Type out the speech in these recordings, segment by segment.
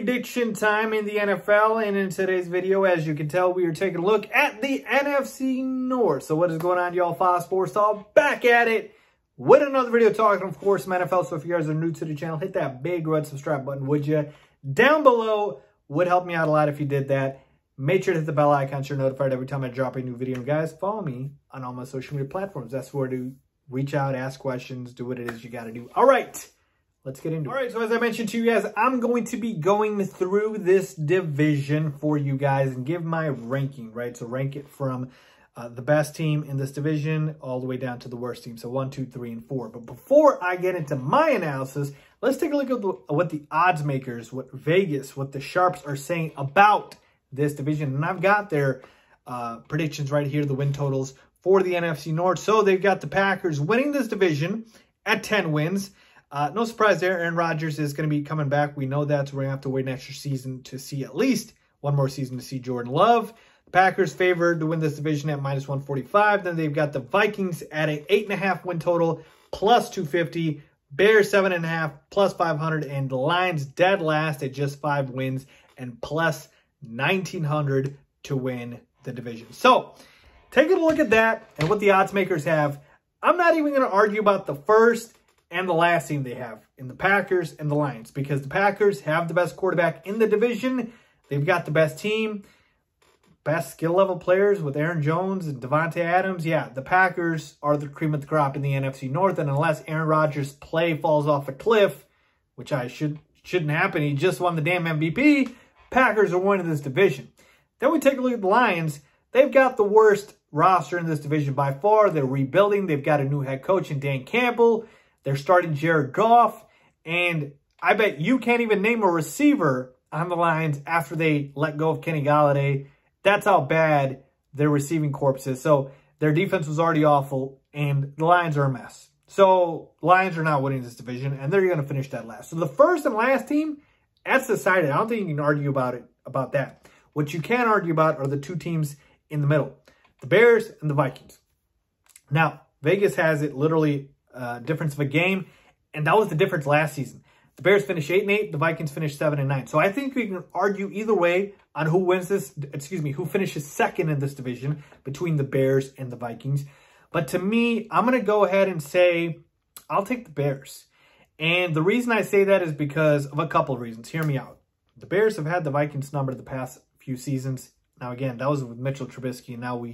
prediction time in the NFL, and in today's video, as you can tell, we are taking a look at the NFC North. So what is going on, y'all? Fox Sports Talk back at it with another video talking, of course, some NFL. So if you guys are new to the channel, hit that big red subscribe button, would you? Down below would help me out a lot if you did that. Make sure to hit the bell icon so you're notified every time I drop a new video. And guys, follow me on all my social media platforms. That's where to reach out, ask questions, do what it is you got to do. All right. Let's get into it. All right, so as I mentioned to you guys, I'm going to be going through this division for you guys and give my ranking, right? So rank it from the best team in this division all the way down to the worst team. So 1, 2, 3, and 4. But before I get into my analysis, let's take a look at what the odds makers, what Vegas, what the Sharps are saying about this division. And I've got their predictions right here, the win totals for the NFC North. So they've got the Packers winning this division at 10 wins. No surprise there. Aaron Rodgers is going to be coming back. We know that. So we're going to have to wait an extra season to see at least one more season to see Jordan Love. The Packers favored to win this division at minus 145. Then they've got the Vikings at an 8.5 win total plus 250. Bears 7.5 plus 500. And the Lions dead last at just 5 wins and plus 1,900 to win the division. So taking a look at that and what the odds makers have, I'm not even going to argue about the first and the last team they have in the Packers and the Lions, because the Packers have the best quarterback in the division. They've got the best team, best skill level players with Aaron Jones and Devontae Adams. Yeah, the Packers are the cream of the crop in the NFC North, and unless Aaron Rodgers' play falls off a cliff, which shouldn't happen, he just won the damn MVP, Packers are winning this division. Then we take a look at the Lions. They've got the worst roster in this division by far. They're rebuilding. They've got a new head coach in Dan Campbell. They're starting Jared Goff, and I bet you can't even name a receiver on the Lions after they let go of Kenny Golladay. That's how bad their receiving corps is. So their defense was already awful, and the Lions are a mess. So Lions are not winning this division, and they're going to finish that last. So the first and last team, that's decided. I don't think you can argue about that. What you can argue about are the two teams in the middle, the Bears and the Vikings. Now, Vegas has it literally difference of a game, and that was the difference last season. The Bears finished 8-8, the Vikings finished 7-9. So I think we can argue either way on who wins this, who finishes second in this division between the Bears and the Vikings. But to me, I'm going to go ahead and say I'll take the Bears. And the reason I say that is because of a couple of reasons. Hear me out. The Bears have had the Vikings number the past few seasons. Now, again, that was with Mitchell Trubisky, and now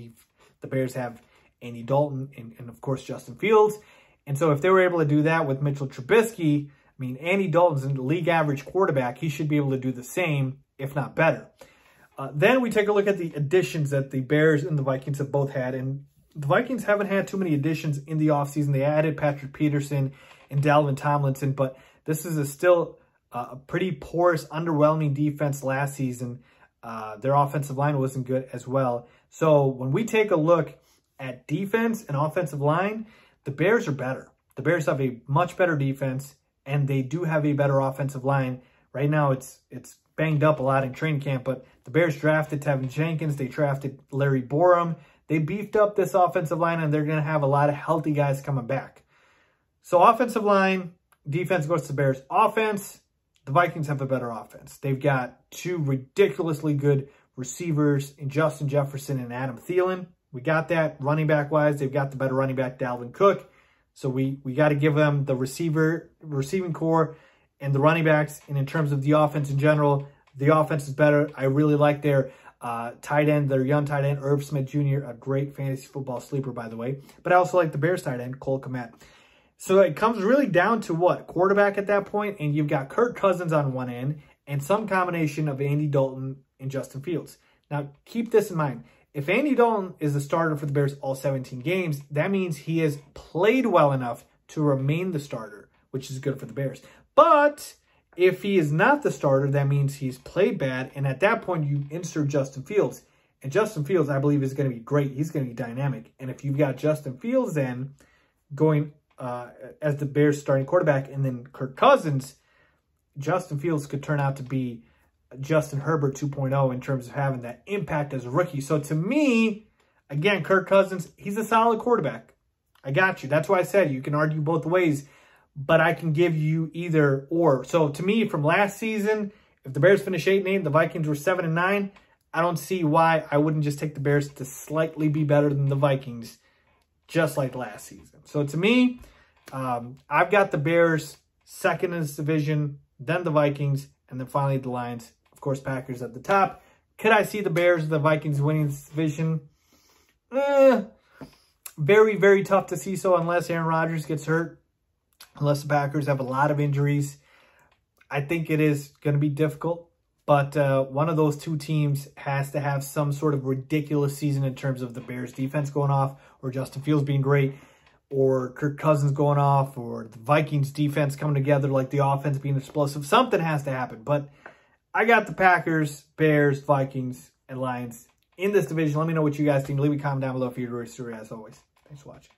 the Bears have Andy Dalton and of course, Justin Fields. And so if they were able to do that with Mitchell Trubisky, I mean, Andy Dalton's a league average quarterback. He should be able to do the same, if not better. Then we take a look at the additions that the Bears and the Vikings have both had. And the Vikings haven't had too many additions in the offseason. They added Patrick Peterson and Dalvin Tomlinson, but this is still a pretty porous, underwhelming defense last season. Their offensive line wasn't good as well. So when we take a look at defense and offensive line, the Bears are better. The Bears have a much better defense, and they do have a better offensive line. Right now, it's banged up a lot in training camp, but the Bears drafted Tevin Jenkins. They drafted Larry Borum. They beefed up this offensive line, and they're going to have a lot of healthy guys coming back. So offensive line, defense goes to the Bears. Offense, the Vikings have a better offense. They've got two ridiculously good receivers in Justin Jefferson and Adam Thielen. We got that. Running back-wise, they've got the better running back, Dalvin Cook. So we got to give them the receiving core and the running backs. And in terms of the offense in general, the offense is better. I really like their tight end, their young tight end, Irv Smith Jr., a great fantasy football sleeper, by the way. But I also like the Bears tight end, Cole Kmet. So it comes really down to what? Quarterback at that point, and you've got Kirk Cousins on one end and some combination of Andy Dalton and Justin Fields. Now, keep this in mind. If Andy Dalton is the starter for the Bears all 17 games, that means he has played well enough to remain the starter, which is good for the Bears. But if he is not the starter, that means he's played bad, and at that point, you insert Justin Fields. And Justin Fields, I believe, is going to be great. He's going to be dynamic. And if you've got Justin Fields then going as the Bears starting quarterback and then Kirk Cousins, Justin Fields could turn out to be Justin Herbert 2.0 in terms of having that impact as a rookie. So to me, again, Kirk Cousins, he's a solid quarterback. I got you. That's why I said you can argue both ways, but I can give you either or. So to me, from last season, If the Bears finish 8-8, the Vikings were 7-9, I don't see why I wouldn't just take the Bears to slightly be better than the Vikings, just like last season. So to me, I've got the Bears second in this division, then the Vikings, and then finally the Lions. Of course, Packers at the top. Could I see the Bears or the Vikings winning this division? Very, very tough to see so unless Aaron Rodgers gets hurt, unless the Packers have a lot of injuries. I think it is going to be difficult, but one of those two teams has to have some sort of ridiculous season in terms of the Bears defense going off, or Justin Fields being great, or Kirk Cousins going off, or the Vikings defense coming together like the offense being explosive. Something has to happen, but I got the Packers, Bears, Vikings, and Lions in this division. Let me know what you guys think. Leave a comment down below if you're a story as always. Thanks for watching.